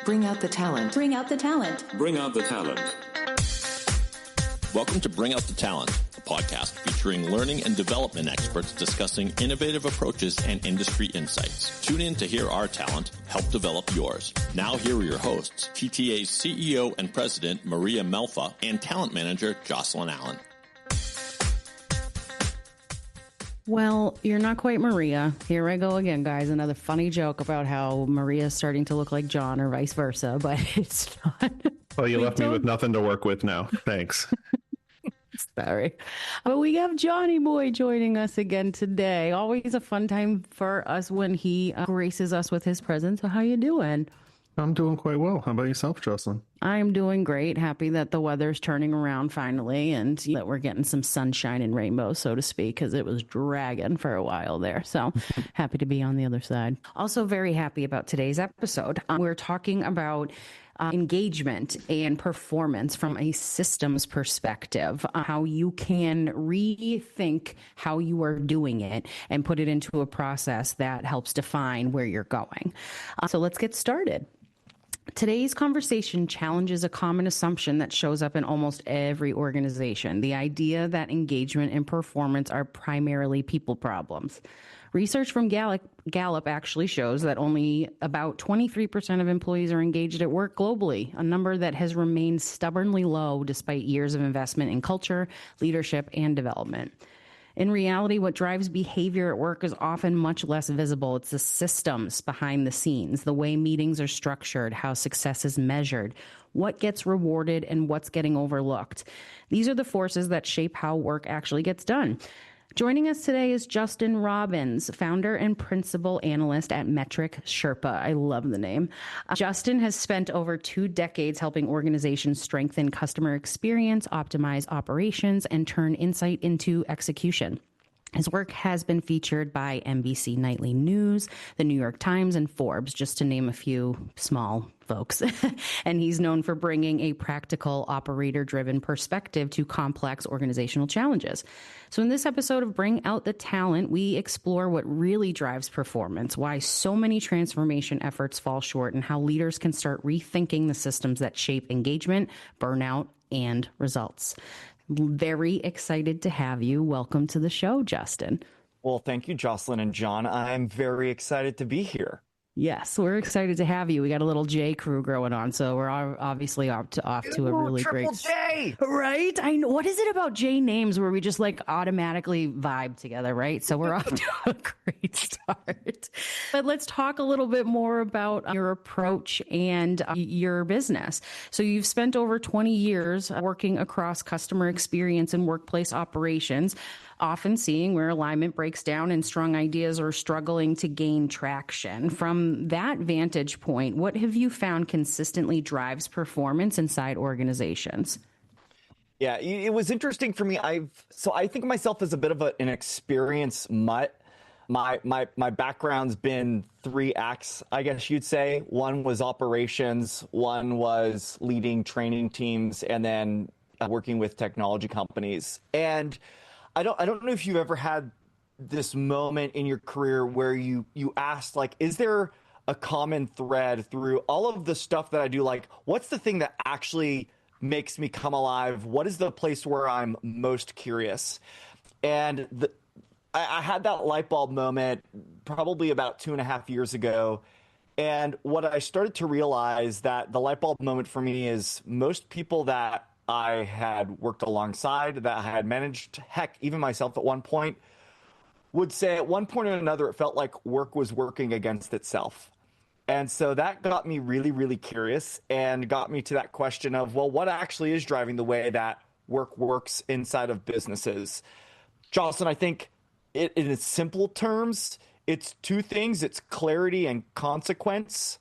Bring out the talent. Bring out the talent. Bring out the talent. Welcome to Bring Out the Talent, a podcast featuring learning and development experts discussing innovative approaches and industry insights. Tune in to hear our talent help develop yours. Now here are your hosts, TTA's CEO and President Maria Melfa and Talent Manager Jocelyn Allen. Well, you're not quite Maria. Here I go again, guys. Another funny joke about how Maria's starting to look like John or vice versa, but it's not. Well, you left me with nothing to work with now. Thanks. Sorry. But we have Johnny Boy joining us again today. Always a fun time for us when he graces us with his presence. So how you doing? I'm doing quite well. How about yourself, Jocelyn? I'm doing great. Happy that the weather's turning around finally and that we're getting some sunshine and rainbows, so to speak, because it was dragging for a while there. So happy to be on the other side. Also very happy about today's episode. We're talking about engagement and performance from a systems perspective, how you can rethink how you are doing it and put it into a process that helps define where you're going. So let's get started. Today's conversation challenges a common assumption that shows up in almost every organization, the idea that engagement and performance are primarily people problems. Research from Gallup actually shows that only about 23% of employees are engaged at work globally, a number that has remained stubbornly low despite years of investment in culture, leadership, and development. In reality, what drives behavior at work is often much less visible. It's the systems behind the scenes, the way meetings are structured, how success is measured, what gets rewarded, and what's getting overlooked. These are the forces that shape how work actually gets done. Joining us today is Justin Robbins, founder and principal analyst at Metric Sherpa. I love the name. Justin has spent over 2 decades helping organizations strengthen customer experience, optimize operations, and turn insight into execution. His work has been featured by NBC Nightly News, the New York Times, and Forbes, just to name a few small folks. And he's known for bringing a practical, operator-driven perspective to complex organizational challenges. So in this episode of Bring Out the Talent, we explore what really drives performance, why so many transformation efforts fall short, and how leaders can start rethinking the systems that shape engagement, burnout, and results. Very excited to have you. Welcome to the show, Justin. Well, thank you, Jocelyn and John. I'm very excited to be here. Yes, we're excited to have you. We got a little J crew growing on, so we're obviously off to a really great J, right? I know. What is it about J names where we just like automatically vibe together, right? So we're off to a great start. But let's talk a little bit more about your approach and your business. So you've spent over 20 years working across customer experience and workplace operations, often seeing where alignment breaks down and strong ideas are struggling to gain traction. From that vantage point, what have you found consistently drives performance inside organizations? Yeah, it was interesting for me. I think of myself as a bit of an experienced mutt. My background's been 3 acts, I guess you'd say. One was operations, one was leading training teams, and then working with technology companies. And I don't know if you've ever had this moment in your career where you asked, like, is there a common thread through all of the stuff that I do? Like, what's the thing that actually makes me come alive? What is the place where I'm most curious? And I had that light bulb moment probably about 2.5 years ago. And what I started to realize that the light bulb moment for me is most people that I had worked alongside, that I had managed, heck, even myself at one point, would say at one point or another, it felt like work was working against itself. And so that got me really, really curious and got me to that question of, well, what actually is driving the way that work works inside of businesses? Jocelyn, I think in its simple terms, it's 2 things. It's clarity and consequence.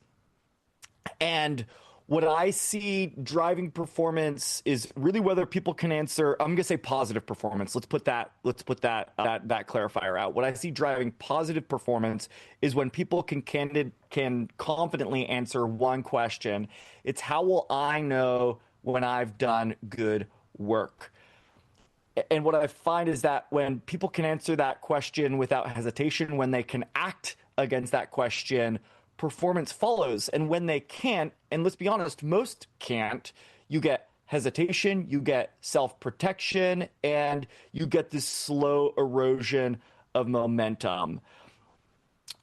And what I see driving performance is really whether people can answer, I'm going to say positive performance. Let's put that clarifier out. What I see driving positive performance is when people can confidently answer one question. It's how will I know when I've done good work? And what I find is that when people can answer that question without hesitation, when they can act against that question performance follows. And when they can't, and let's be honest, most can't, you get hesitation, you get self-protection, and you get this slow erosion of momentum.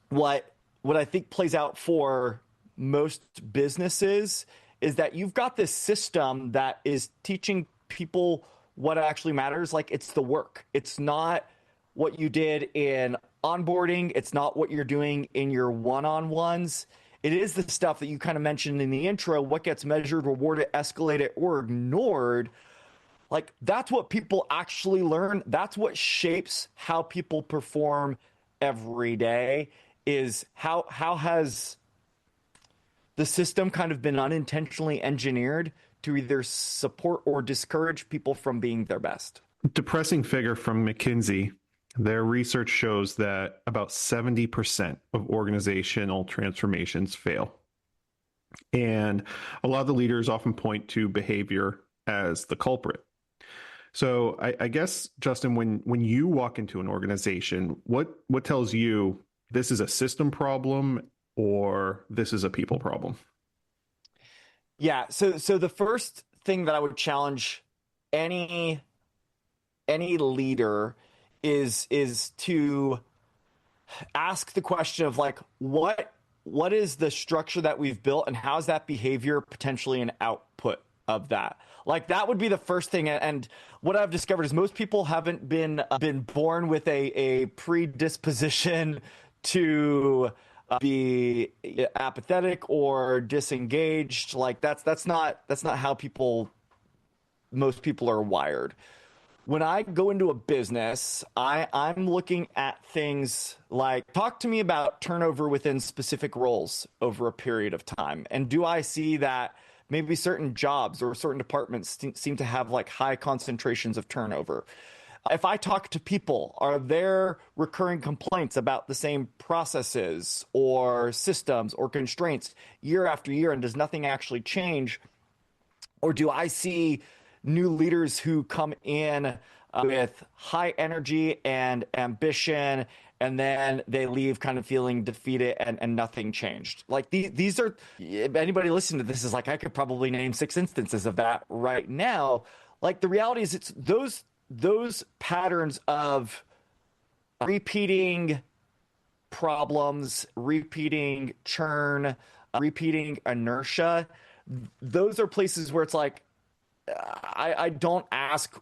What I think plays out for most businesses is that you've got this system that is teaching people what actually matters. Like, it's the work. It's not what you did in onboarding. It's not what you're doing in your one-on-ones. It is the stuff that you kind of mentioned in the intro, what gets measured, rewarded, escalated, or ignored. Like, that's what people actually learn. That's what shapes how people perform every day, is how has the system kind of been unintentionally engineered to either support or discourage people from being their best. Depressing figure from McKinsey. Their research shows that about 70% of organizational transformations fail. And a lot of the leaders often point to behavior as the culprit. So I guess, Justin, when you walk into an organization, what tells you this is a system problem or this is a people problem? Yeah. So the first thing that I would challenge any leader is to ask the question of, like, what is the structure that we've built, and how is that behavior potentially an output of that? Like, that would be the first thing. And what I've discovered is most people haven't been born with a predisposition to be apathetic or disengaged. Like, that's not how most people are wired. When I go into a business, I'm looking at things like, talk to me about turnover within specific roles over a period of time. And do I see that maybe certain jobs or certain departments seem to have like high concentrations of turnover? If I talk to people, are there recurring complaints about the same processes or systems or constraints year after year, and does nothing actually change? Or do I see new leaders who come in with high energy and ambition, and then they leave kind of feeling defeated and nothing changed? Like, these are, if anybody listening to this is like, I could probably name 6 instances of that right now. Like, the reality is, it's those patterns of repeating problems, repeating churn, repeating inertia. Those are places where it's like, I don't ask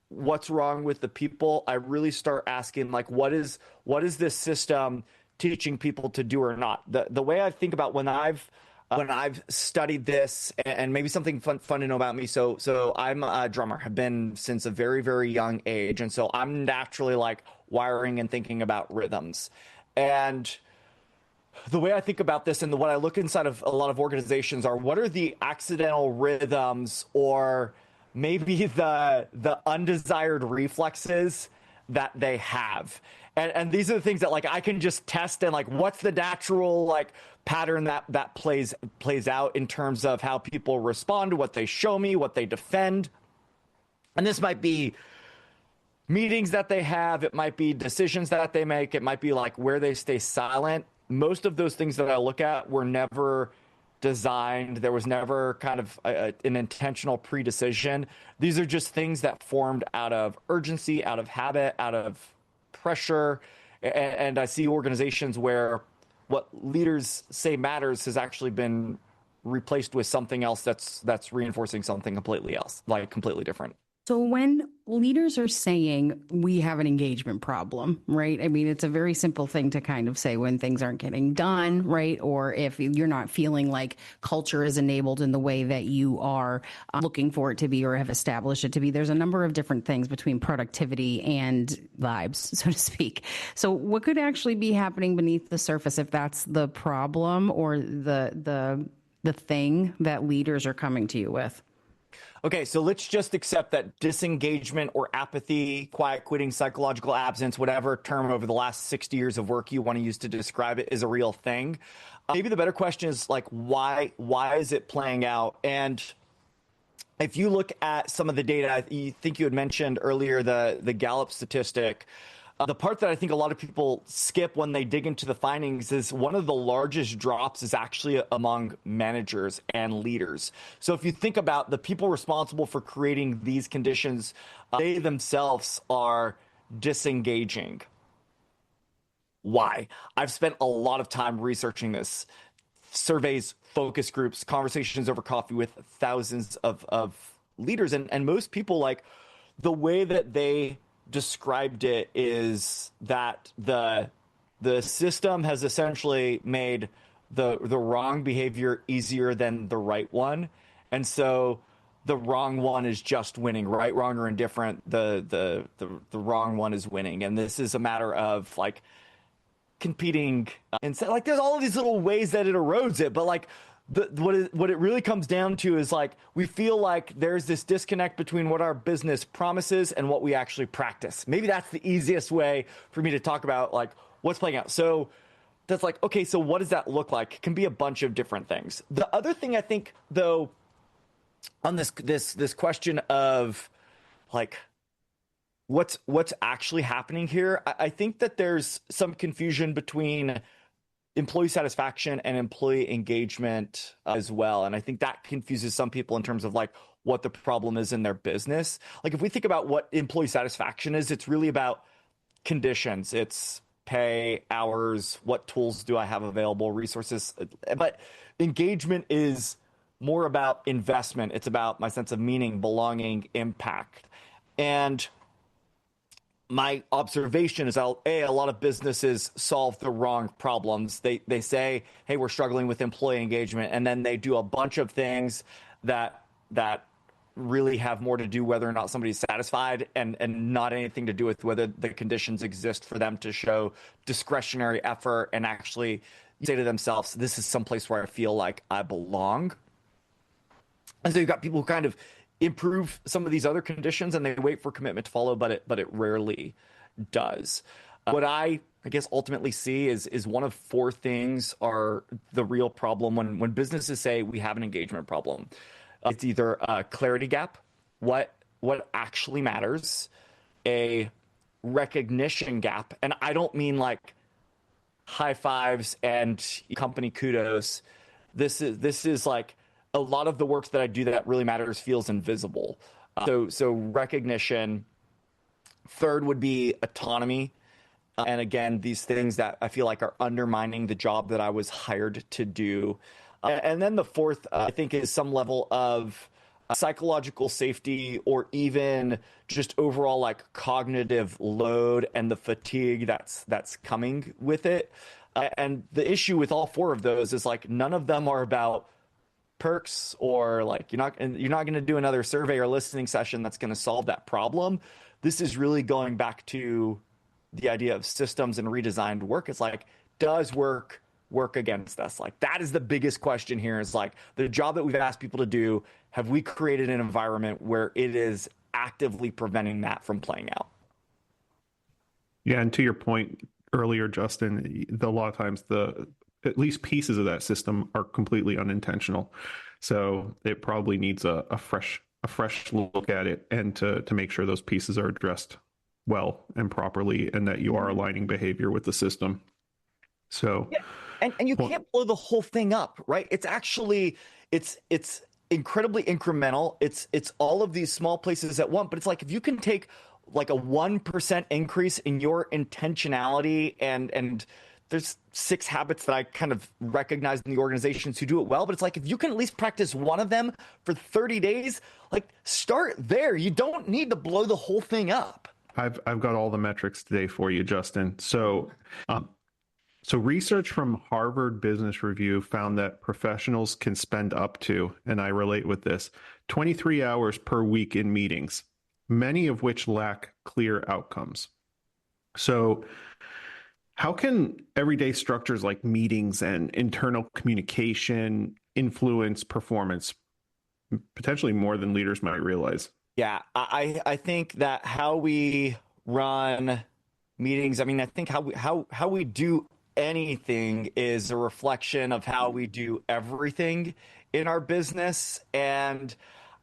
what's wrong with the people. I really start asking, like, what is this system teaching people to do or not? The way I think about when I've studied this, and maybe something fun to know about me. So I'm a drummer, have been since a very, very young age. And so I'm naturally like wiring and thinking about rhythms. And the way I think about this, and what I look inside of a lot of organizations, are what are the accidental rhythms, or maybe the undesired reflexes that they have. And these are the things that, like, I can just test, and like, what's the natural like pattern that plays out in terms of how people respond to what they show me, what they defend. And this might be meetings that they have, it might be decisions that they make, it might be like where they stay silent. Most of those things that I look at were never designed. There was never kind of an intentional pre-decision. These are just things that formed out of urgency, out of habit, out of pressure. And I see organizations where what leaders say matters has actually been replaced with something else that's reinforcing something completely else, like completely different. So when leaders are saying we have an engagement problem, right? I mean, it's a very simple thing to kind of say when things aren't getting done, right? Or if you're not feeling like culture is enabled in the way that you are looking for it to be or have established it to be. There's a number of different things between productivity and vibes, so to speak. So what could actually be happening beneath the surface if that's the problem or the thing that leaders are coming to you with? Okay, so let's just accept that disengagement or apathy, quiet quitting, psychological absence, whatever term over the last 60 years of work you want to use to describe it, is a real thing. Maybe the better question is, like, why is it playing out? And if you look at some of the data, I think you had mentioned earlier the Gallup statistic, The part that I think a lot of people skip when they dig into the findings is one of the largest drops is actually among managers and leaders. So if you think about the people responsible for creating these conditions, they themselves are disengaging. Why? I've spent a lot of time researching this. Surveys, focus groups, conversations over coffee with thousands of leaders. And most people, like, the way that they described it is that the system has essentially made the wrong behavior easier than the right one. And so the wrong one is just winning, right, wrong, or indifferent. The wrong one is winning. And this is a matter of like competing, and so, like, there's all of these little ways that it erodes it, but like what it really comes down to is like we feel like there's this disconnect between what our business promises and what we actually practice. Maybe that's the easiest way for me to talk about like what's playing out. So that's like, okay, so what does that look like? It can be a bunch of different things. The other thing I think, though, on this question of like what's actually happening here, I think that there's some confusion between employee satisfaction and employee engagement as well. And I think that confuses some people in terms of like what the problem is in their business. Like if we think about what employee satisfaction is, it's really about conditions. It's pay, hours, what tools do I have available, resources. But engagement is more about investment. It's about my sense of meaning, belonging, impact. And my observation is a lot of businesses solve the wrong problems. They say, hey, we're struggling with employee engagement. And then they do a bunch of things that really have more to do whether or not somebody's satisfied and not anything to do with whether the conditions exist for them to show discretionary effort and actually say to themselves, this is someplace where I feel like I belong. And so you've got people who kind of improve some of these other conditions and they wait for commitment to follow, but it rarely does. What I guess ultimately see is one of four things are the real problem when businesses say we have an engagement problem. It's either a clarity gap, what actually matters, a recognition gap, and I don't mean like high fives and company kudos. This is like a lot of the work that I do that really matters feels invisible. So recognition. Third would be autonomy. And again, these things that I feel like are undermining the job that I was hired to do. And then the fourth, I think, is some level of psychological safety or even just overall like cognitive load and the fatigue that's coming with it. And the issue with all four of those is like none of them are about perks or like you're not going to do another survey or listening session that's going to solve that problem. This is really going back to the idea of systems and redesigned work. It's like, does work against us? Like that is the biggest question here, is like the job that we've asked people to do, have we created an environment where it is actively preventing that from playing out? Yeah, and to your point earlier, Justin, a lot of times at least pieces of that system are completely unintentional. So it probably needs a fresh look at it and to make sure those pieces are addressed well and properly and that you are aligning behavior with the system. So yeah. And you can't blow the whole thing up, right? It's actually it's incredibly incremental. It's all of these small places at once, but it's like if you can take like a 1% increase in your intentionality and there's 6 habits that I kind of recognize in the organizations who do it well, but it's like if you can at least practice one of them for 30 days, like start there. You don't need to blow the whole thing up. I've got all the metrics today for you, Justin. So research from Harvard Business Review found that professionals can spend up to, and I relate with this, 23 hours per week in meetings, many of which lack clear outcomes. So how can everyday structures like meetings and internal communication influence performance, potentially more than leaders might realize? Yeah, I think that how we run meetings, I mean, I think how we do anything is a reflection of how we do everything in our business. And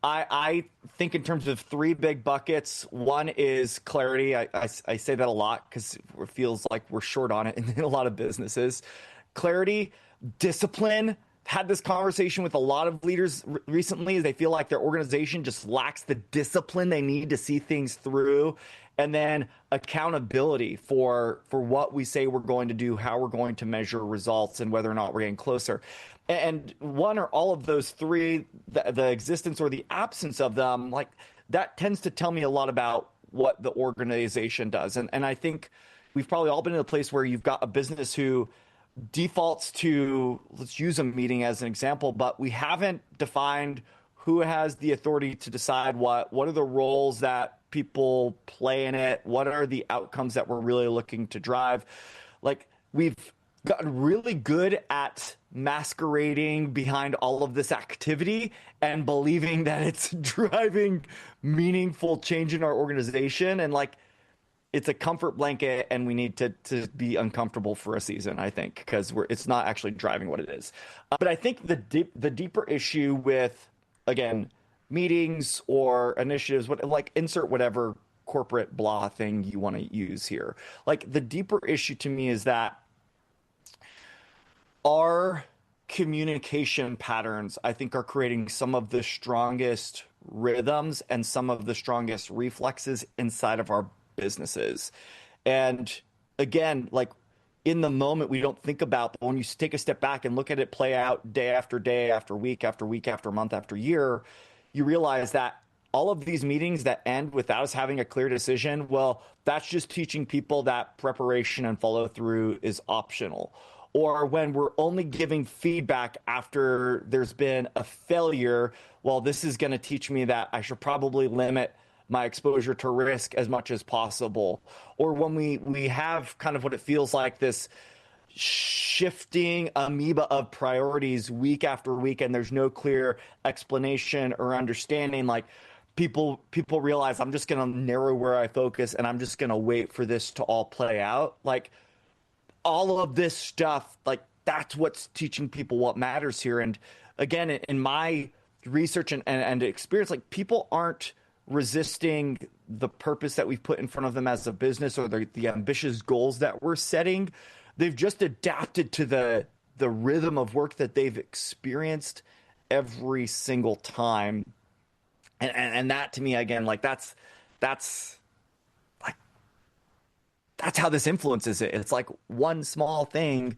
I think in terms of three big buckets. One is clarity. I say that a lot because it feels like we're short on it in a lot of businesses. Clarity, discipline. Had this conversation with a lot of leaders recently. They feel like their organization just lacks the discipline they need to see things through. And then accountability for what we say we're going to do, how we're going to measure results, and whether or not we're getting closer. And one or all of those three, the existence or the absence of them, like that tends to tell me a lot about what the organization does. And I think we've probably all been in a place where you've got a business who defaults to, let's use a meeting as an example, but we haven't defined who has the authority to decide what are the roles that people play in it, what are the outcomes that we're really looking to drive. Like, we've gotten really good at masquerading behind all of this activity and believing that it's driving meaningful change in our organization. And like, it's a comfort blanket, and we need to be uncomfortable for a season, I think, because it's not actually driving what it is. But I think the deeper issue with, again, meetings or initiatives, like insert whatever corporate blah thing you want to use here. Like, the deeper issue to me is that our communication patterns, I think, are creating some of the strongest rhythms and some of the strongest reflexes inside of our businesses. And again, like, in the moment, we don't think about, but when you take a step back and look at it play out day after day, after week, after week, after month, after year, you realize that all of these meetings that end without us having a clear decision, well, that's just teaching people that preparation and follow through is optional. Or when we're only giving feedback after there's been a failure, well, this is going to teach me that I should probably limit my exposure to risk as much as possible. Or when we have kind of what it feels like this shifting amoeba of priorities week after week, and there's no clear explanation or understanding, like people realize, I'm just going to narrow where I focus, and I'm just going to wait for this to all play out. Like, all of this stuff, like, that's what's teaching people what matters here. And again, in my research and experience, like, people aren't resisting the purpose that we've put in front of them as a business, or the ambitious goals that we're setting. They've just adapted to the rhythm of work that they've experienced every single time. And that, to me, again, like, that's how this influences it. It's like one small thing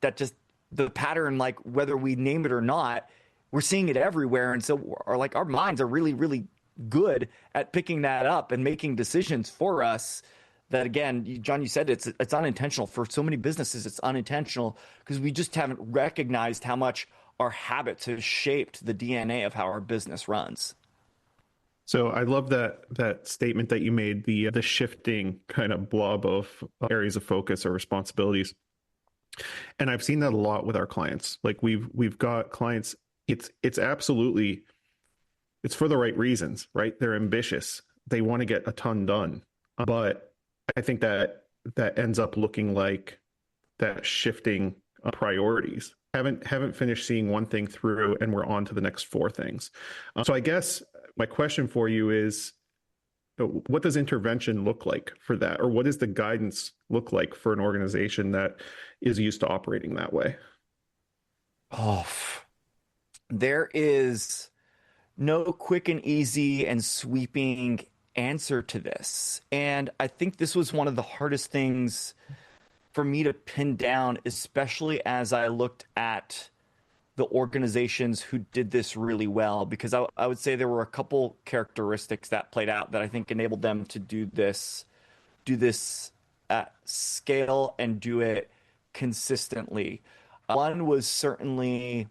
that just, the pattern, like, whether we name it or not, we're seeing it everywhere. And so our minds are really, really good at picking that up and making decisions for us. That, again, John, you said it's unintentional. For so many businesses, it's unintentional because we just haven't recognized how much our habits have shaped the DNA of how our business runs. So I love that statement that you made, the shifting kind of blob of areas of focus or responsibilities. And I've seen that a lot with our clients. Like, we've got clients, it's absolutely, it's for the right reasons, right? They're ambitious. They want to get a ton done. But I think that ends up looking like that shifting priorities. Haven't finished seeing one thing through, and we're on to the next four things. So I guess my question for you is, what does intervention look like for that? Or what does the guidance look like for an organization that is used to operating that way? Oh, there is no quick and easy and sweeping answer to this. And I think this was one of the hardest things for me to pin down, especially as I looked at the organizations who did this really well, because I would say there were a couple characteristics that played out that I think enabled them to do this at scale and do it consistently. One was certainly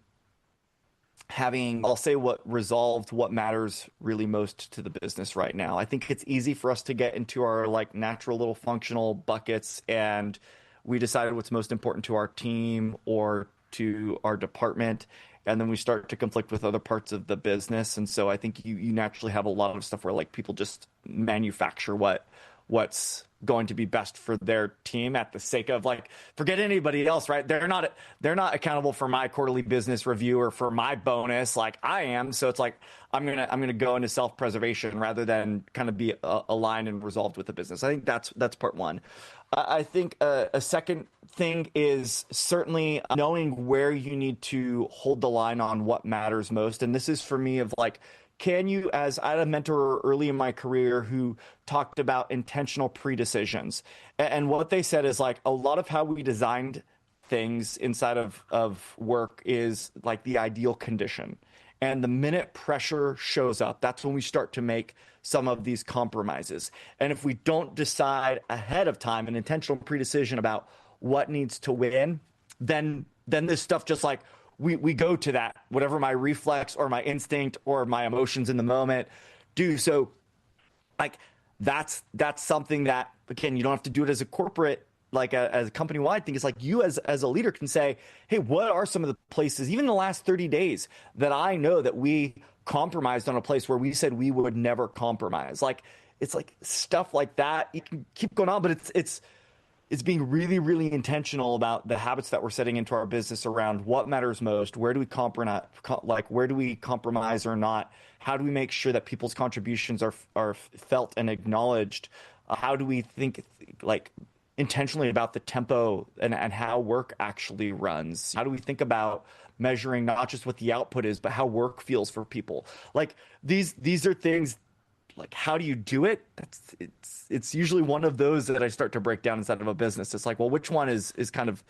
having, I'll say, what resolved what matters really most to the business right now. I think it's easy for us to get into our like natural little functional buckets, and we decided what's most important to our team or to our department, and then we start to conflict with other parts of the business. And so I think you naturally have a lot of stuff where like people just manufacture what what's going to be best for their team at the sake of like, forget anybody else, right? They're not accountable for my quarterly business review or for my bonus like I am. So it's like, I'm going to go into self-preservation rather than kind of be aligned and resolved with the business. I think that's part one. I think a second thing is certainly knowing where you need to hold the line on what matters most. And this is for me of like, can you, as I had a mentor early in my career who talked about intentional pre-decisions. And what they said is like a lot of how we designed things inside of work is like the ideal condition. And the minute pressure shows up, that's when we start to make some of these compromises. And if we don't decide ahead of time an intentional pre-decision about what needs to win, then this stuff just like, we go to that, whatever my reflex or my instinct or my emotions in the moment do. So like that's something that, again, you don't have to do it as a corporate, like as a company-wide thing. It's like you as a leader can say, hey, what are some of the places, even in the last 30 days, that I know that we compromised on a place where we said we would never compromise? Like, it's like stuff like that. You can keep going on, but it's being really, really intentional about the habits that we're setting into our business around what matters most. Where do we compromise? Like, where do we compromise or not? How do we make sure that people's contributions are felt and acknowledged? How do we think like intentionally about the tempo and how work actually runs? How do we think about measuring not just what the output is, but how work feels for people? Like these are things. Like, how do you do it? It's usually one of those that I start to break down inside of a business. It's like, well, which one is kind of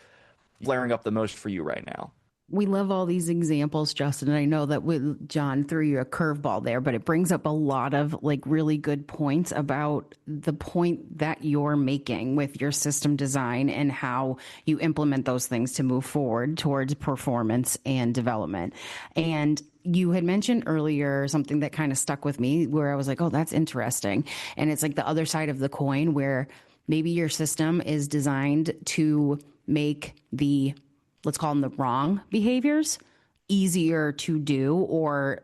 flaring up the most for you right now? We love all these examples, Justin. And I know that John threw you a curveball there, but it brings up a lot of like really good points about the point that you're making with your system design and how you implement those things to move forward towards performance and development. And you had mentioned earlier something that kind of stuck with me where I was like, oh, that's interesting. And it's like the other side of the coin where maybe your system is designed to make let's call them the wrong behaviors easier to do, or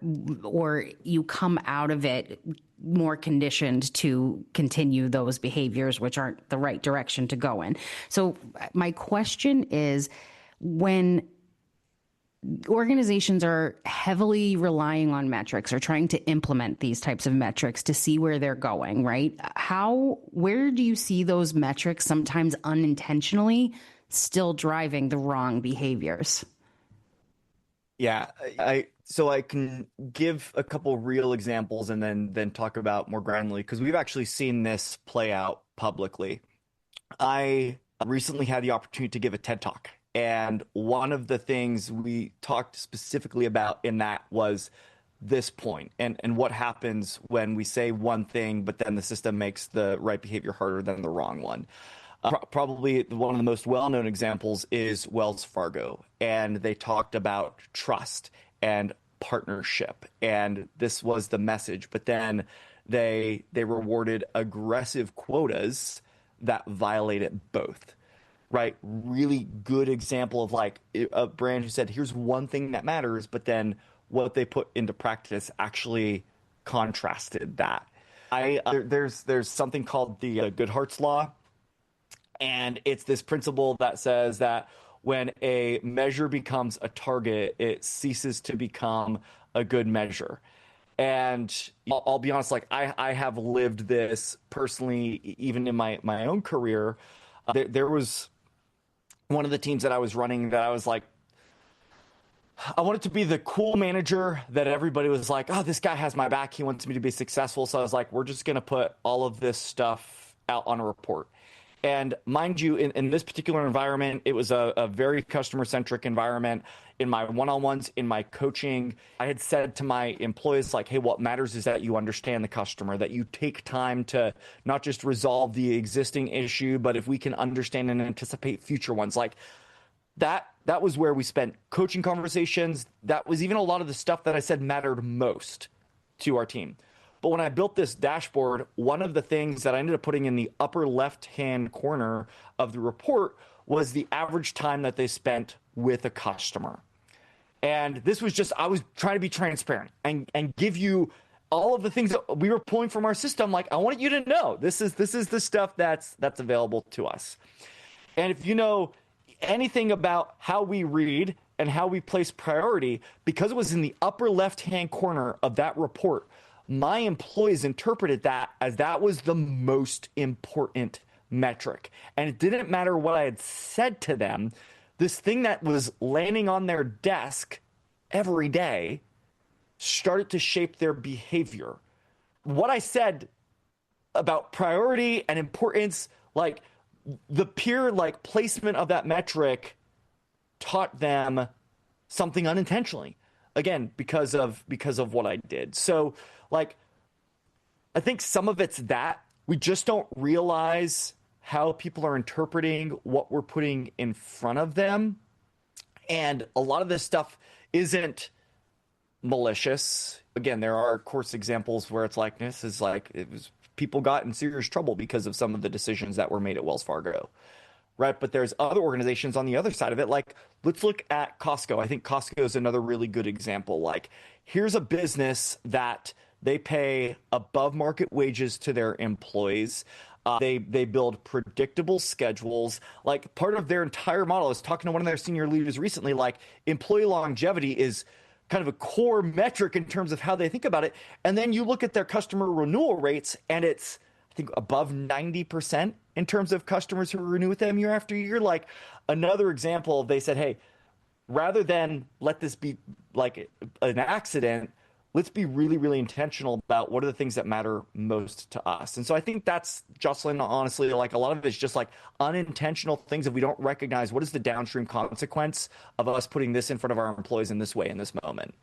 you come out of it more conditioned to continue those behaviors, which aren't the right direction to go in. So my question is, when organizations are heavily relying on metrics or trying to implement these types of metrics to see where they're going, right? Where do you see those metrics sometimes unintentionally still driving the wrong behaviors? Yeah, so I can give a couple real examples and then talk about more granularly, because we've actually seen this play out publicly. I recently had the opportunity to give a TED Talk. And one of the things we talked specifically about in that was this point and what happens when we say one thing, but then the system makes the right behavior harder than the wrong one. Probably one of the most well-known examples is Wells Fargo. And they talked about trust and partnership. And this was the message. But then they rewarded aggressive quotas that violated both. Right? Really good example of like a brand who said, here's one thing that matters, but then what they put into practice actually contrasted that. There's something called the Goodhart's Law. And it's this principle that says that when a measure becomes a target, it ceases to become a good measure. And I'll be honest, like I have lived this personally, even in my own career. There was one of the teams that I was running that I was like, I wanted to be the cool manager that everybody was like, oh, this guy has my back. He wants me to be successful. So I was like, we're just going to put all of this stuff out on a report. And mind you, in this particular environment, it was a very customer-centric environment. In my one-on-ones, in my coaching, I had said to my employees, like, hey, what matters is that you understand the customer, that you take time to not just resolve the existing issue, but if we can understand and anticipate future ones. Like that was where we spent coaching conversations. That was even a lot of the stuff that I said mattered most to our team. But when I built this dashboard, one of the things that I ended up putting in the upper left-hand corner of the report was the average time that they spent with a customer. And this was just, I was trying to be transparent and give you all of the things that we were pulling from our system, like, I want you to know this is the stuff that's available to us. And if you know anything about how we read and how we place priority, because it was in the upper left-hand corner of that report, my employees interpreted that as that was the most important metric. And it didn't matter what I had said to them. This thing that was landing on their desk every day started to shape their behavior. What I said about priority and importance, like the pure like placement of that metric taught them something unintentionally, again, because of what I did. So like, I think some of it's that we just don't realize how people are interpreting what we're putting in front of them. And a lot of this stuff isn't malicious. Again, there are, of course, examples where it's like, this is like, people got in serious trouble because of some of the decisions that were made at Wells Fargo, right? But there's other organizations on the other side of it. Like, let's look at Costco. I think Costco is another really good example. Like, here's a business that they pay above market wages to their employees. They build predictable schedules. Like, part of their entire model, I was talking to one of their senior leaders recently, like, employee longevity is kind of a core metric in terms of how they think about it. And then you look at their customer renewal rates, and it's, I think, above 90% in terms of customers who renew with them year after year. Like, another example, they said, hey, rather than let this be like an accident, let's be really, really intentional about what are the things that matter most to us. And so I think that's, Jocelyn, honestly, like a lot of it is just like unintentional things that we don't recognize. What is the downstream consequence of us putting this in front of our employees in this way, in this moment?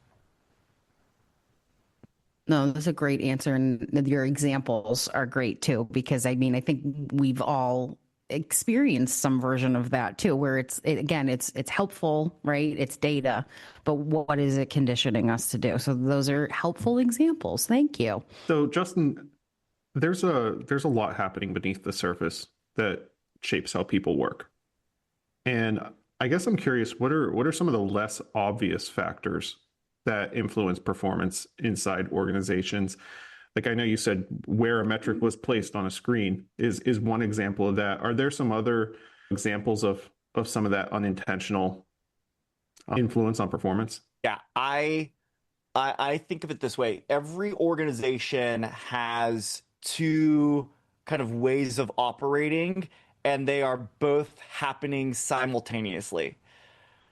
No, that's a great answer. And your examples are great too, because I mean, I think we've all experienced some version of that too, where it's helpful, right? It's data, but what is it conditioning us to do? So those are helpful examples. Thank you. So Justin, there's a lot happening beneath the surface that shapes how people work. And I guess I'm curious, what are some of the less obvious factors that influence performance inside organizations? Like, I know you said where a metric was placed on a screen is one example of that. Are there some other examples of some of that unintentional influence on performance? Yeah, I think of it this way. Every organization has two kind of ways of operating, and they are both happening simultaneously.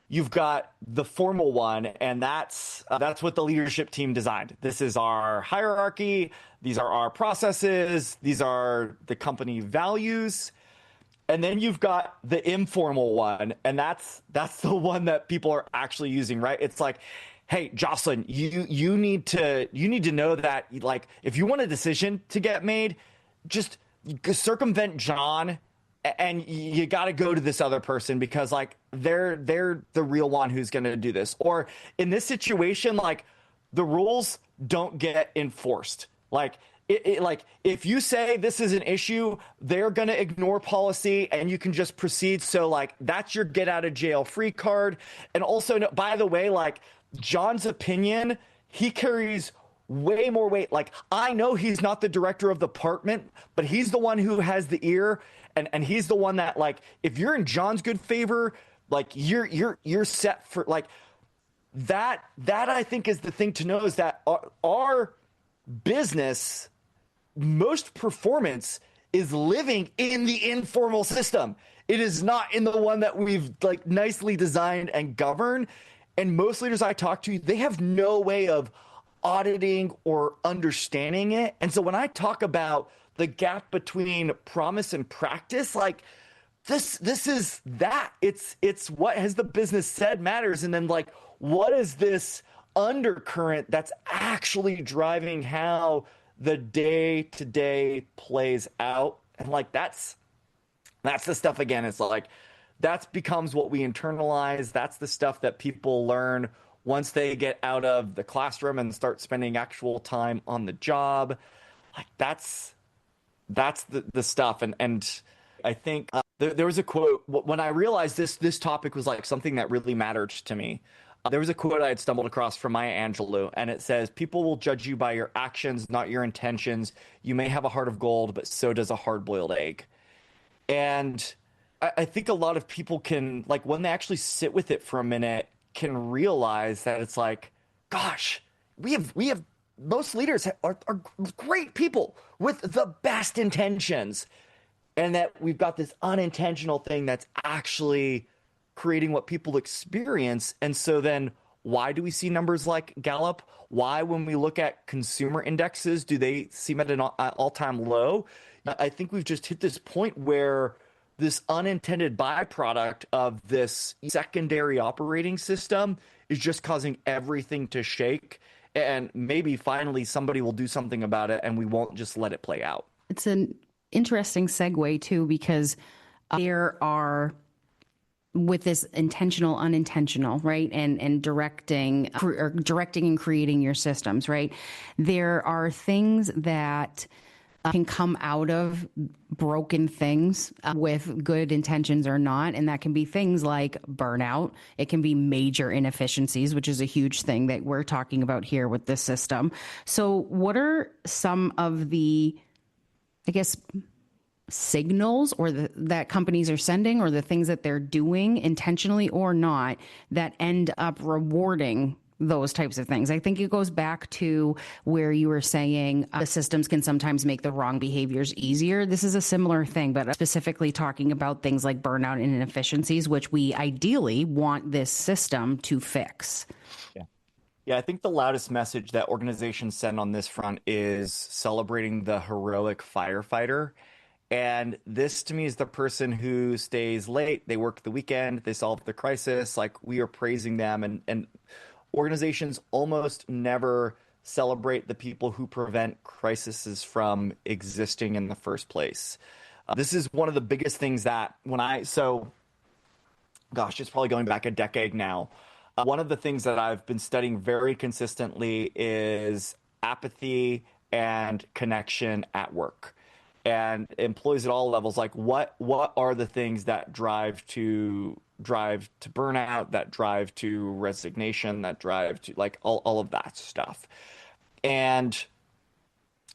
You've got the formal one, and that's what the leadership team designed. This is our hierarchy. These are our processes. These are the company values. And then you've got the informal one, and that's the one that people are actually using, right? It's like, hey, Jocelyn, you need to know that, like, if you want a decision to get made, just circumvent John, and you got to go to this other person because like they're the real one who's going to do this. Or in this situation, like the rules don't get enforced. Like like if you say this is an issue, they're going to ignore policy and you can just proceed. So like that's your get out of jail free card. And also, by the way, like John's opinion, he carries way more weight. Like I know he's not the director of the department, but he's the one who has the ear. And he's the one that, like, if you're in John's good favor, like you're set for like that. That I think is the thing to know, is that our business, most performance is living in the informal system. It is not in the one that we've like nicely designed and governed. And most leaders I talk to, they have no way of auditing or understanding it. And so when I talk about the gap between promise and practice, like this is that. It's what has the business said matters. And then like, what is this undercurrent that's actually driving how the day-to-day plays out? And like, that's the stuff, again, it's like, that becomes what we internalize. That's the stuff that people learn once they get out of the classroom and start spending actual time on the job. Like that's the stuff. And I think there was a quote when I realized this topic was like something that really mattered to me. There was a quote I had stumbled across from Maya Angelou, and it says, "People will judge you by your actions, not your intentions. You may have a heart of gold, but so does a hard-boiled egg." And I think a lot of people can, like, when they actually sit with it for a minute, can realize that it's like, gosh, we have most leaders are great people with the best intentions, and that we've got this unintentional thing that's actually creating what people experience. And so then why do we see numbers like Gallup? Why, when we look at consumer indexes, do they seem at an all-time low? I think we've just hit this point where this unintended byproduct of this secondary operating system is just causing everything to shake. And maybe finally somebody will do something about it and we won't just let it play out. It's an interesting segue too, because there are, with this intentional, unintentional, right? And directing and creating your systems, right? There are things that can come out of broken things with good intentions or not. And that can be things like burnout. It can be major inefficiencies, which is a huge thing that we're talking about here with this system. So what are some of the, I guess, signals or that companies are sending, or the things that they're doing intentionally or not, that end up rewarding those types of things? I think it goes back to where you were saying the systems can sometimes make the wrong behaviors easier. This is a similar thing, but specifically talking about things like burnout and inefficiencies, which we ideally want this system to fix. Yeah, I think the loudest message that organizations send on this front is celebrating the heroic firefighter. And this, to me, is the person who stays late. They work the weekend. They solve the crisis. Like, we are praising them. And organizations almost never celebrate the people who prevent crises from existing in the first place. This is one of the biggest things that it's probably going back a decade now. One of the things that I've been studying very consistently is apathy and connection at work. And employees at all levels, like what are the things that drive to burnout, that drive to resignation, that drive to, like, all of that stuff. And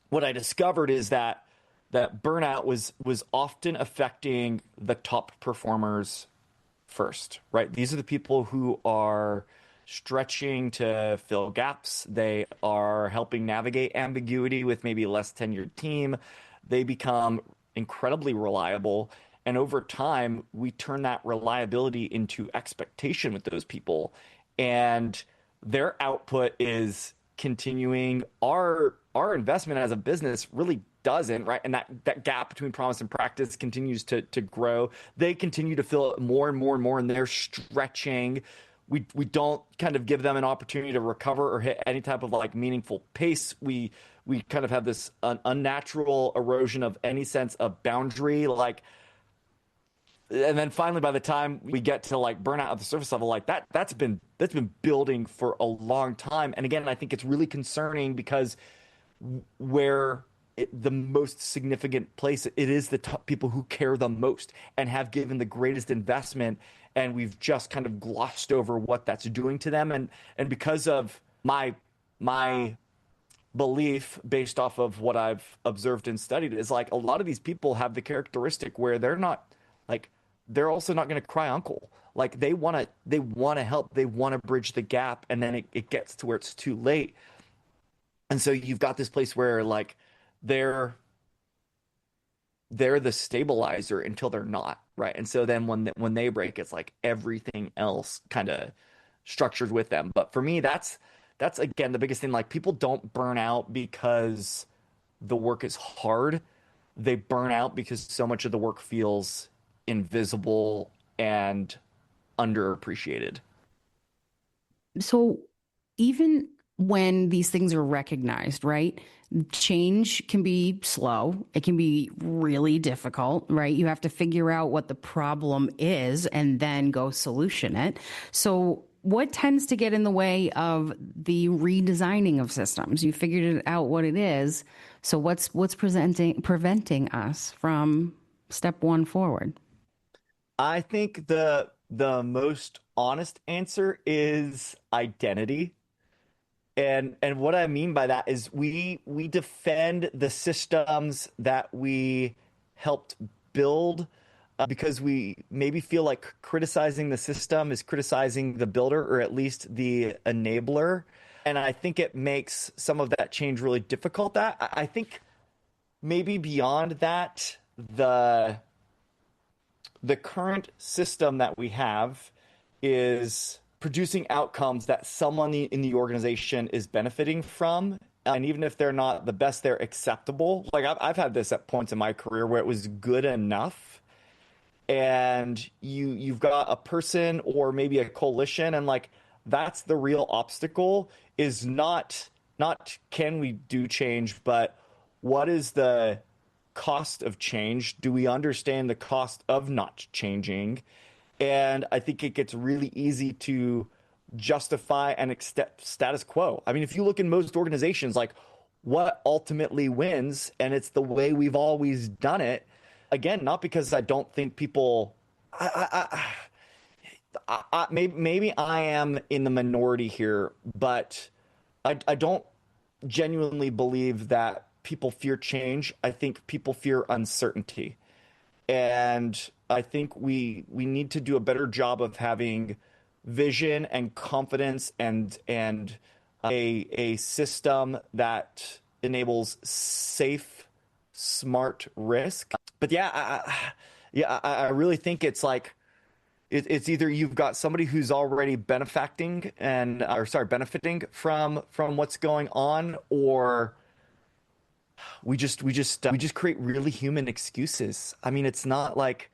what I discovered is that burnout was often affecting the top performers first, right? These are the people who are stretching to fill gaps. They are helping navigate ambiguity with maybe a less tenured team. They become incredibly reliable. And over time, we turn that reliability into expectation with those people. And their output is continuing. Our investment as a business really doesn't, right? And that gap between promise and practice continues to grow. They continue to feel it more and more and more, and they're stretching. We don't kind of give them an opportunity to recover or hit any type of like meaningful pace. We kind of have this unnatural erosion of any sense of boundary, like, and then finally, by the time we get to like burnout at the surface level, like that's been building for a long time. And again, I think it's really concerning because the most significant place, it is the top people who care the most and have given the greatest investment, and we've just kind of glossed over what that's doing to them. And because of my belief, based off of what I've observed and studied, is like a lot of these people have the characteristic where they're also not going to cry uncle. Like they want to help, they want to bridge the gap, and then it gets to where it's too late. And so you've got this place where like they're the stabilizer until they're not, right? And so then when they break, it's like everything else kind of structured with them. But for me, that's again the biggest thing. Like, people don't burn out because the work is hard. They burn out because so much of the work feels invisible and underappreciated. So even when these things are recognized, right? Change can be slow. It can be really difficult, right? You have to figure out what the problem is and then go solution it. So what tends to get in the way of the redesigning of systems? You figured it out what it is. So what's preventing us from step one forward? I think the the most honest answer is identity. And what I mean by that is we defend the systems that we helped build because we maybe feel like criticizing the system is criticizing the builder, or at least the enabler. And I think it makes some of that change really difficult. I think maybe beyond that, the current system that we have is producing outcomes that someone in the organization is benefiting from. And even if they're not the best, they're acceptable. Like I've had this at points in my career where it was good enough. And you've got a person or maybe a coalition, and like that's the real obstacle is not can we do change, but what is the cost of change? Do we understand the cost of not changing? And I think it gets really easy to justify and accept status quo. I mean, if you look in most organizations, like what ultimately wins, and it's the way we've always done it. Again, not because I don't think people, maybe I am in the minority here, but I don't genuinely believe that people fear change. I think people fear uncertainty. And I think we need to do a better job of having vision and confidence and a system that enables safe, smart risk. But I really think it's like it's either you've got somebody who's already benefiting from what's going on, or we just create really human excuses. I mean, it's not like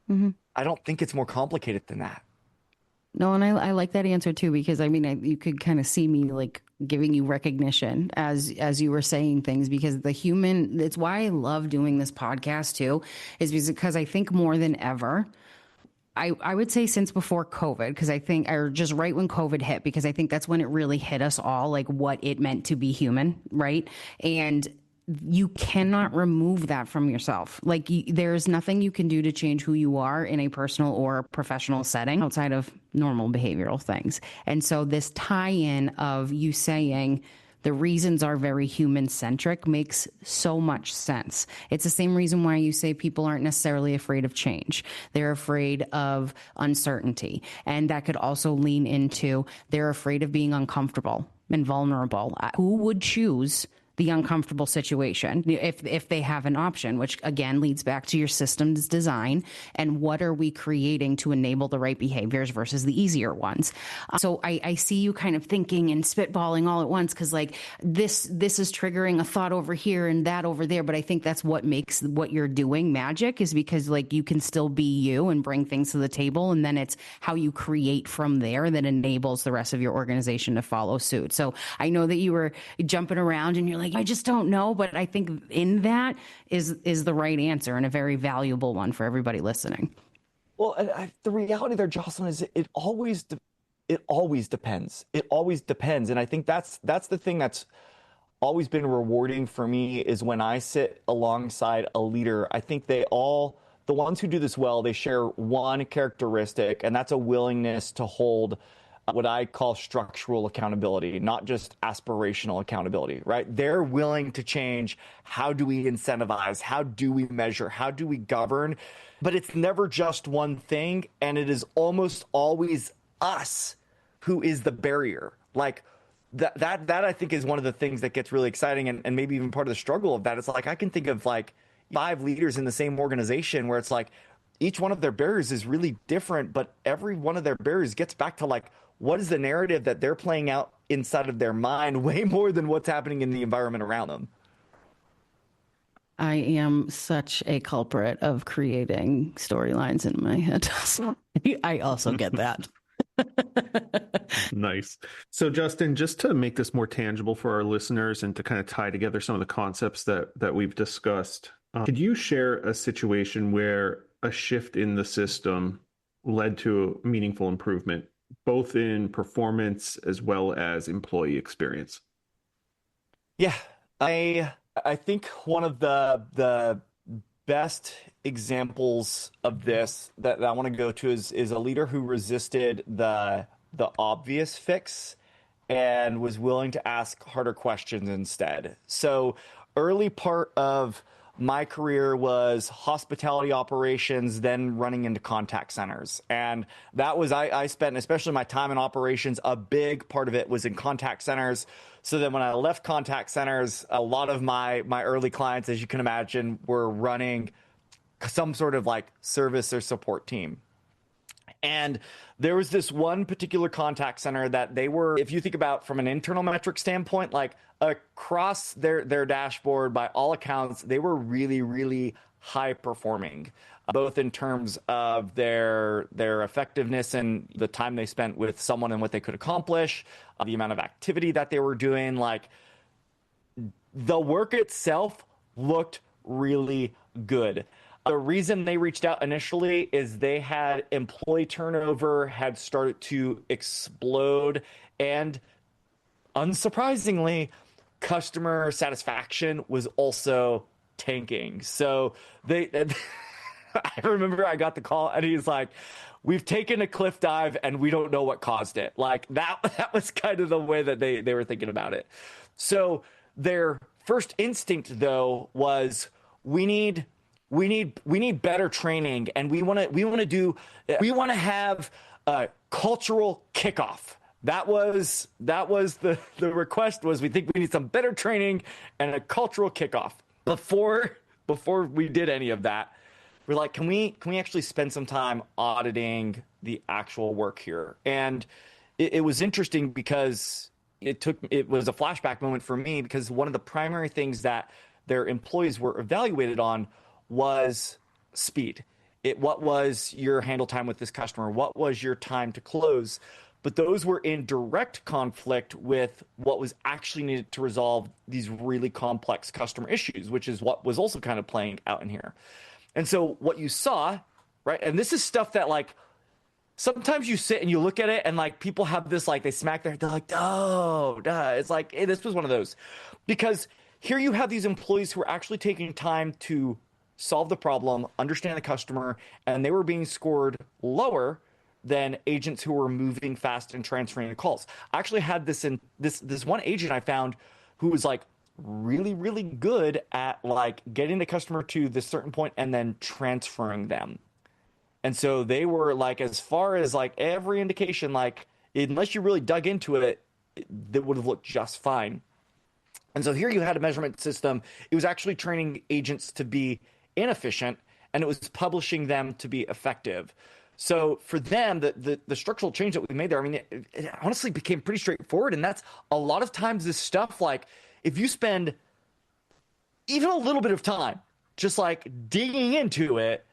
I don't think it's more complicated than that. No, and I like that answer too, because I mean, you could kind of see me like giving you recognition as you were saying things, because it's why I love doing this podcast too, is because I think more than ever, I would say since before COVID, because I think, or just right when COVID hit, because I think that's when it really hit us all, like what it meant to be human, right? And you cannot remove that from yourself. Like there's nothing you can do to change who you are in a personal or professional setting outside of normal behavioral things. And so this tie-in of you saying the reasons are very human centric makes so much sense. It's the same reason why you say people aren't necessarily afraid of change. They're afraid of uncertainty. And that could also lean into they're afraid of being uncomfortable and vulnerable. Who would choose the uncomfortable situation if they have an option, which again leads back to your systems design and what are we creating to enable the right behaviors versus the easier ones. So I see you kind of thinking and spitballing all at once, because like this is triggering a thought over here and that over there. But I think that's what makes what you're doing magic, is because like you can still be you and bring things to the table, and then it's how you create from there that enables the rest of your organization to follow suit. So I know that you were jumping around and you're like, I just don't know, but I think in that is the right answer, and a very valuable one for everybody listening. Well, the reality there, Jocelyn, is it always depends. It always depends, and I think that's the thing that's always been rewarding for me, is when I sit alongside a leader. I think the ones who do this well, they share one characteristic, and that's a willingness to hold what I call structural accountability, not just aspirational accountability, right? They're willing to change. How do we incentivize? How do we measure? How do we govern? But it's never just one thing, and it is almost always us who is the barrier. Like that I think is one of the things that gets really exciting, and maybe even part of the struggle of that. It's like I can think of like 5 leaders in the same organization where it's like each one of their barriers is really different, but every one of their barriers gets back to like, what is the narrative that they're playing out inside of their mind way more than what's happening in the environment around them? I am such a culprit of creating storylines in my head. I also get that. Nice. So Justin, just to make this more tangible for our listeners and to kind of tie together some of the concepts that we've discussed, could you share a situation where a shift in the system led to a meaningful improvement, both in performance as well as employee experience? Yeah, I think one of the best examples of this that I want to go to is a leader who resisted the obvious fix and was willing to ask harder questions instead. So early part of my career was hospitality operations, then running into contact centers. And that was, I spent, especially my time in operations, a big part of it was in contact centers. So then when I left contact centers, a lot of my early clients, as you can imagine, were running some sort of like service or support team. And there was this one particular contact center that they were, if you think about from an internal metric standpoint, like across their dashboard, by all accounts, they were really, really high performing, both in terms of their effectiveness and the time they spent with someone and what they could accomplish, the amount of activity that they were doing. Like, the work itself looked really good. The reason they reached out initially is they had employee turnover had started to explode, and unsurprisingly, customer satisfaction was also tanking. So I remember I got the call and he's like, "We've taken a cliff dive and we don't know what caused it." Like that was kind of the way that they were thinking about it. So their first instinct though was, we need better training, and we want to have a cultural kickoff. That was the request was, we think we need some better training and a cultural kickoff. Before we did any of that, we're like, can we actually spend some time auditing the actual work here? And it was interesting because it was a flashback moment for me, because one of the primary things that their employees were evaluated on was speed. What was your handle time with this customer? What was your time to close? But those were in direct conflict with what was actually needed to resolve these really complex customer issues, which is what was also kind of playing out in here. And so what you saw, right? And this is stuff that, like, sometimes you sit and you look at it and like people have this, like, they smack their head, they're like, "Oh, duh." It's like, hey, this was one of those. Because here you have these employees who are actually taking time to solve the problem, understand the customer, and they were being scored lower than agents who were moving fast and transferring the calls. I actually had this one agent I found who was like really, really good at like getting the customer to this certain point and then transferring them. And so they were like, as far as like every indication, like unless you really dug into it, that would have looked just fine. And so here you had a measurement system. It was actually training agents to be inefficient, and it was publishing them to be effective. So for them, the structural change that we made there, I mean, it honestly became pretty straightforward. And that's a lot of times this stuff, like if you spend even a little bit of time just like digging into it,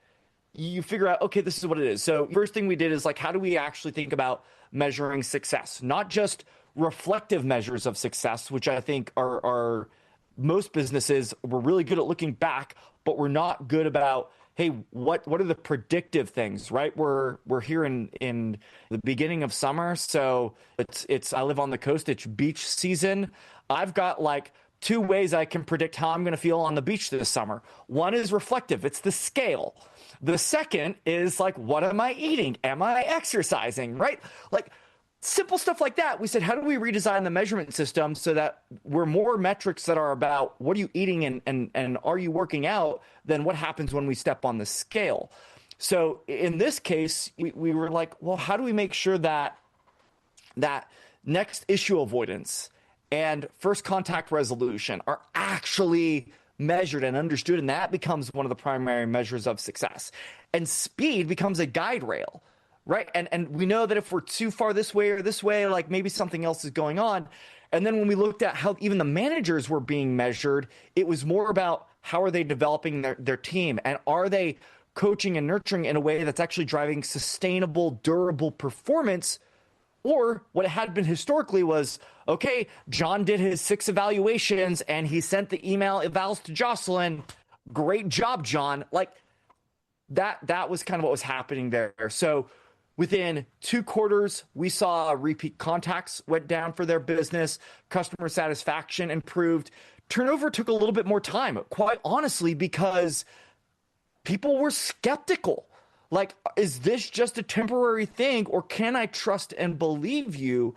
you figure out, okay, this is what it is. So first thing we did is like, how do we actually think about measuring success? Not just reflective measures of success, which I think are most businesses were really good at looking back, but we're not good about, hey, what are the predictive things, right? We're here in the beginning of summer, so it's I live on the coast, it's beach season. I've got like 2 ways I can predict how I'm going to feel on the beach this summer. One is reflective, it's the scale. The second is like, what am I eating? Am I exercising, right? Like simple stuff like that. We said, how do we redesign the measurement system so that we're more metrics that are about what are you eating and are you working out than what happens when we step on the scale? So in this case, we were like, well, how do we make sure that next issue avoidance and first contact resolution are actually measured and understood? And that becomes one of the primary measures of success. And speed becomes a guide rail. Right. And we know that if we're too far this way or this way, like maybe something else is going on. And then when we looked at how even the managers were being measured, it was more about how are they developing their team, and are they coaching and nurturing in a way that's actually driving sustainable, durable performance. Or what it had been historically was, okay, John did his 6 evaluations and he sent the email evals to Jocelyn. Great job, John. Like that was kind of what was happening there. So within 2 quarters, we saw repeat contacts went down for their business. Customer satisfaction improved. Turnover took a little bit more time, quite honestly, because people were skeptical. Like, is this just a temporary thing, or can I trust and believe you?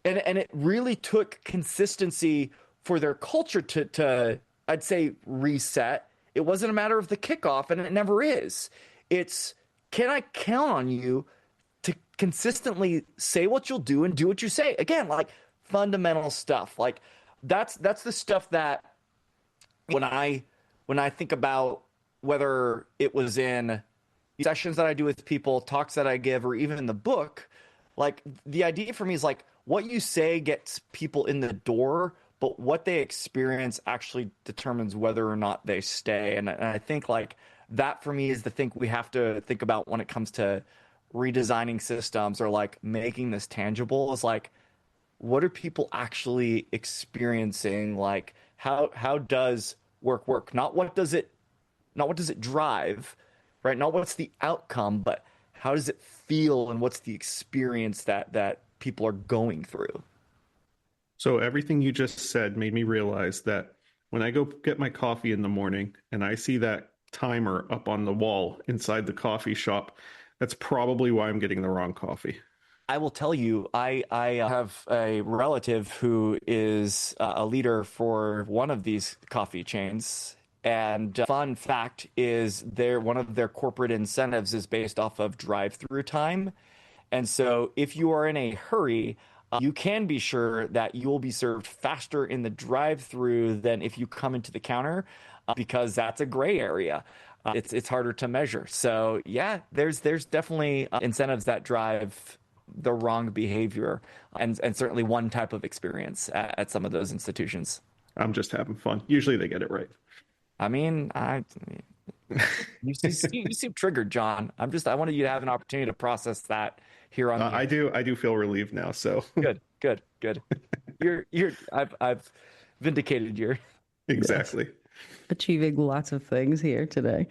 And it really took consistency for their culture to I'd say reset. It wasn't a matter of the kickoff, and it never is. It's, can I count on you to consistently say what you'll do and do what you say? Again, like fundamental stuff. Like that's the stuff that when I think about whether it was in sessions that I do with people, talks that I give, or even in the book, like the idea for me is like what you say gets people in the door, but what they experience actually determines whether or not they stay. And I think like that for me is the thing we have to think about when it comes to redesigning systems or like making this tangible, is like, what are people actually experiencing? Like how does work? Not what does it drive, right? Not what's the outcome, but how does it feel and what's the experience that people are going through? So everything you just said made me realize that when I go get my coffee in the morning and I see that timer up on the wall inside the coffee shop, that's probably why I'm getting the wrong coffee. I will tell you, I have a relative who is a leader for one of these coffee chains. And fun fact is one of their corporate incentives is based off of drive-through time. And so if you are in a hurry, you can be sure that you will be served faster in the drive-through than if you come into the counter, because that's a gray area. It's harder to measure. So yeah, there's definitely incentives that drive the wrong behavior and certainly one type of experience at some of those institutions. I'm just having fun. Usually they get it right. I mean, you seem triggered, John. I wanted you to have an opportunity to process that here on. I do feel relieved now. So good. I've vindicated your exactly. Achieving lots of things here today.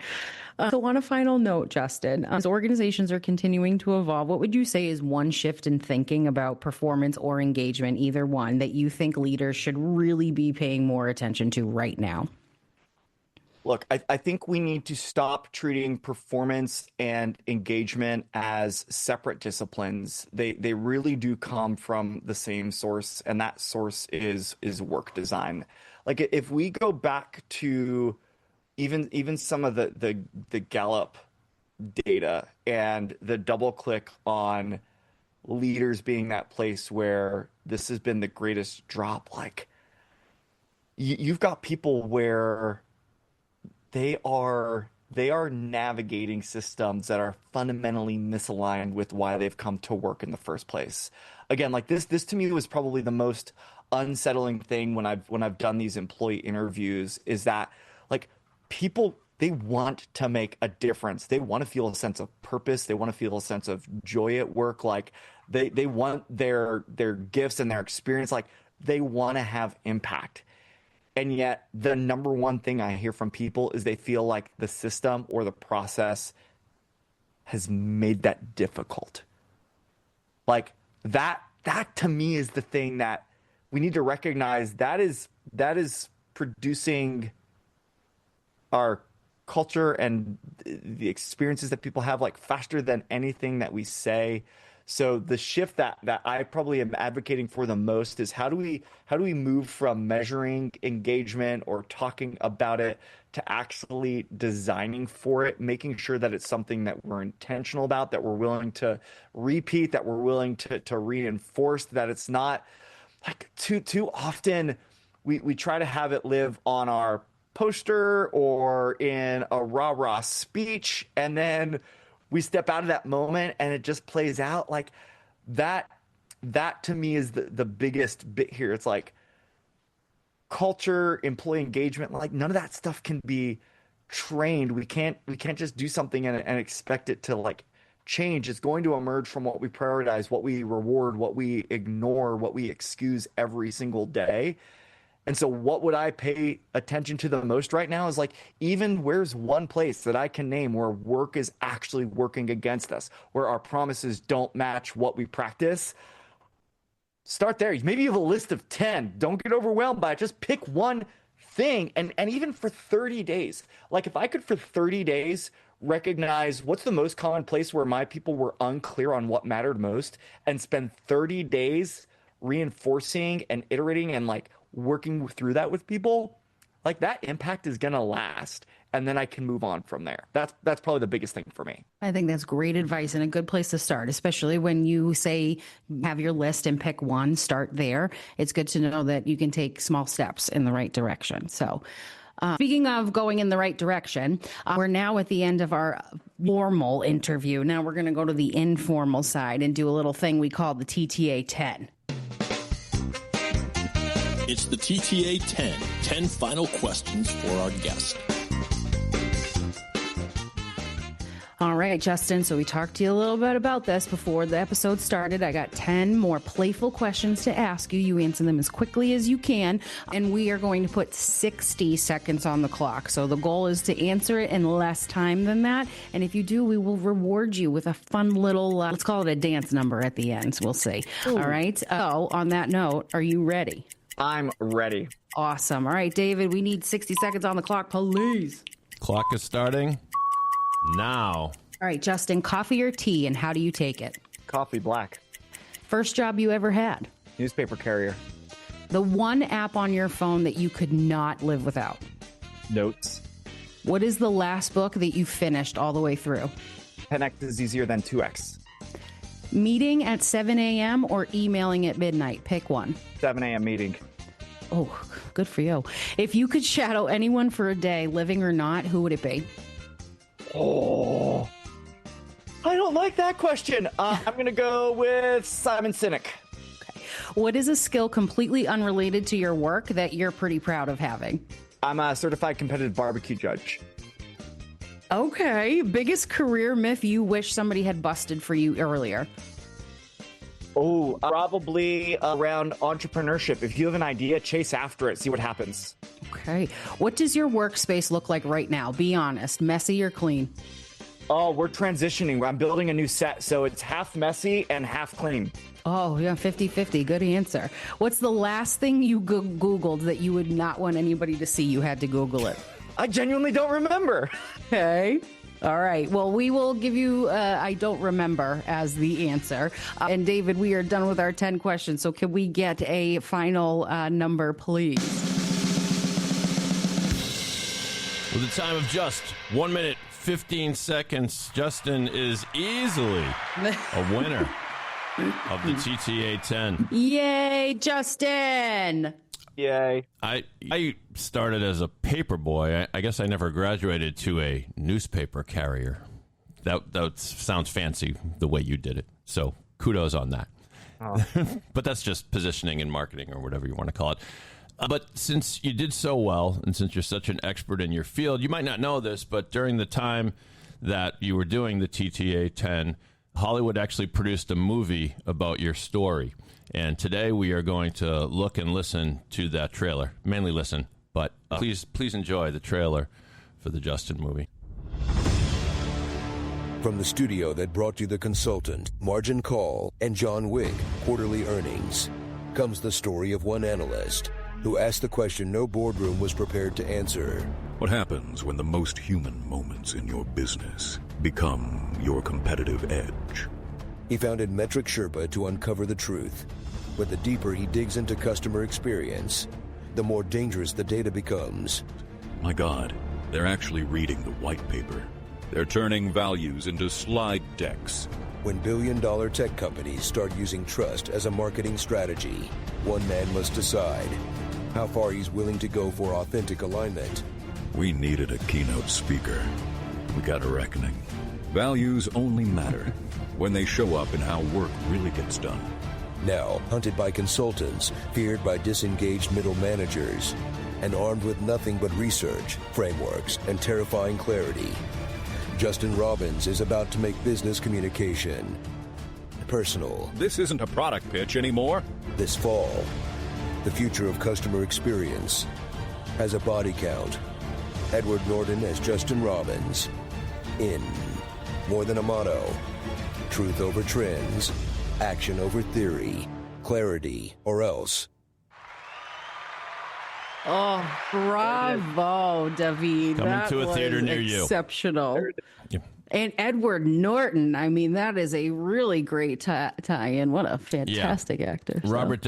So on a final note, Justin, as organizations are continuing to evolve, what would you say is one shift in thinking about performance or engagement, either one, that you think leaders should really be paying more attention to right now? Look, I think we need to stop treating performance and engagement as separate disciplines. They really do come from the same source, and that source is work design. Like if we go back to even some of the Gallup data and the double click on leaders being that place where this has been the greatest drop, like you've got people where they are navigating systems that are fundamentally misaligned with why they've come to work in the first place. Again, like this to me was probably the most unsettling thing when I've done these employee interviews, is that like people, they want to make a difference. They want to feel a sense of purpose. They want to feel a sense of joy at work. Like they want their gifts and their experience. Like they want to have impact. And yet the number one thing I hear from people is they feel like the system or the process has made that difficult. Like that to me is the thing that we need to recognize, that is producing our culture and the experiences that people have like faster than anything that we say. So the shift that I probably am advocating for the most is how do we move from measuring engagement or talking about it to actually designing for it, making sure that it's something that we're intentional about, that we're willing to repeat, that we're willing to reinforce, that it's not like too often we try to have it live on our poster or in a rah-rah speech, and then we step out of that moment and it just plays out like that. That to me is the biggest bit here. It's like culture, employee engagement, like none of that stuff can be trained. We can't just do something and expect it to like change. It's going to emerge from what we prioritize, what we reward, what we ignore, what we excuse every single day. And so what would I pay attention to the most right now is like, even where's one place that I can name where work is actually working against us, where our promises don't match what we practice. Start there. Maybe you have a list of 10. Don't get overwhelmed by it. Just pick one thing. And even for 30 days, like if I could for 30 days recognize what's the most common place where my people were unclear on what mattered most and spend 30 days reinforcing and iterating and like working through that with people, like that impact is going to last. And then I can move on from there. That's probably the biggest thing for me. I think that's great advice and a good place to start, especially when you say have your list and pick one, start there. It's good to know that you can take small steps in the right direction. So speaking of going in the right direction, we're now at the end of our formal interview. Now we're going to go to the informal side and do a little thing we call the TTA 10. It's the TTA 10 final questions for our guest. All right, Justin. So we talked to you a little bit about this before the episode started. I got 10 more playful questions to ask you. You answer them as quickly as you can. And we are going to put 60 seconds on the clock. So the goal is to answer it in less time than that. And if you do, we will reward you with a fun little, let's call it a dance number at the end. We'll see. Ooh. All right. So on that note, are you ready? I'm ready. Awesome. All right, David, we need 60 seconds on the clock, please. Clock is starting now. All right, Justin, coffee or tea, and how do you take it? Coffee, black. First job you ever had? Newspaper carrier. The one app on your phone that you could not live without? Notes. What is the last book that you finished all the way through? 10x is easier than 2x. Meeting at 7 a.m. or emailing at midnight? Pick one. 7 a.m. meeting. Oh, good for you. If you could shadow anyone for a day, living or not, who would it be? Oh, I don't like that question. I'm going to go with Simon Sinek. Okay. What is a skill completely unrelated to your work that you're pretty proud of having? I'm a certified competitive barbecue judge. Okay. Biggest career myth you wish somebody had busted for you earlier? Oh, probably around entrepreneurship. If you have an idea, chase after it. See what happens. Okay. What does your workspace look like right now? Be honest. Messy or clean? Oh, we're transitioning. I'm building a new set, so it's half messy and half clean. Oh, yeah, 50-50. Good answer. What's the last thing you Googled that you would not want anybody to see? You had to Google it. I genuinely don't remember. Okay. All right. Well, we will give you I don't remember as the answer. And David, we are done with our 10 questions. So can we get a final number, please? With a time of just 1 minute, 15 seconds, Justin is easily a winner of the TTA 10. Yay, Justin! Yay. I started as a paper boy. I guess I never graduated to a newspaper carrier. That sounds fancy the way you did it. So kudos on that. Oh. But that's just positioning and marketing or whatever you want to call it. But since you did so well and since you're such an expert in your field, you might not know this, but during the time that you were doing the TTA 10, Hollywood actually produced a movie about your story. And today we are going to look and listen to that trailer. Mainly listen, but please enjoy the trailer for the Justin movie. From the studio that brought you The Consultant, Margin Call, and John Wick, Quarterly Earnings, comes the story of one analyst who asked the question no boardroom was prepared to answer. What happens when the most human moments in your business become your competitive edge? He founded Metric Sherpa to uncover the truth. But the deeper he digs into customer experience, the more dangerous the data becomes. My God, they're actually reading the white paper. They're turning values into slide decks. When billion-dollar tech companies start using trust as a marketing strategy, one man must decide how far he's willing to go for authentic alignment. We needed a keynote speaker. We got a reckoning. Values only matter when they show up in how work really gets done. Now, hunted by consultants, feared by disengaged middle managers, and armed with nothing but research, frameworks, and terrifying clarity, Justin Robbins is about to make business communication personal. This isn't a product pitch anymore. This fall, the future of customer experience has a body count. Edward Norton as Justin Robbins in More Than a Motto. Truth over trends. Action over theory. Clarity or else. Oh, bravo, David. Coming to a theater near you. Exceptional. Yeah. And Edward Norton. I mean, that is a really great tie-in. What a fantastic actor. So. Robert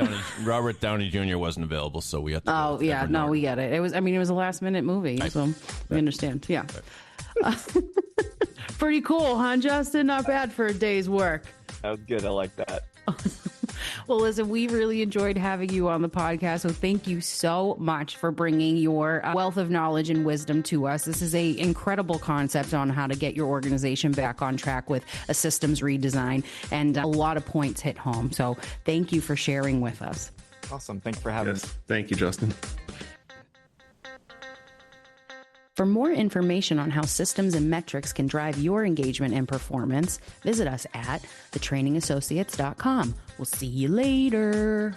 Downey Jr. wasn't available, so we had to. Oh yeah, Edward no, Norton. we get it. It was a last-minute movie, so we understand. Yeah. Pretty cool, huh, Justin? Not bad for a day's work. That was good. I like that. Well, listen, we really enjoyed having you on the podcast. So thank you so much for bringing your wealth of knowledge and wisdom to us. This is an incredible concept on how to get your organization back on track with a systems redesign. And a lot of points hit home. So thank you for sharing with us. Awesome. Thanks for having me. Thank you, Justin. For more information on how systems and metrics can drive your engagement and performance, visit us at thetrainingassociates.com. We'll see you later.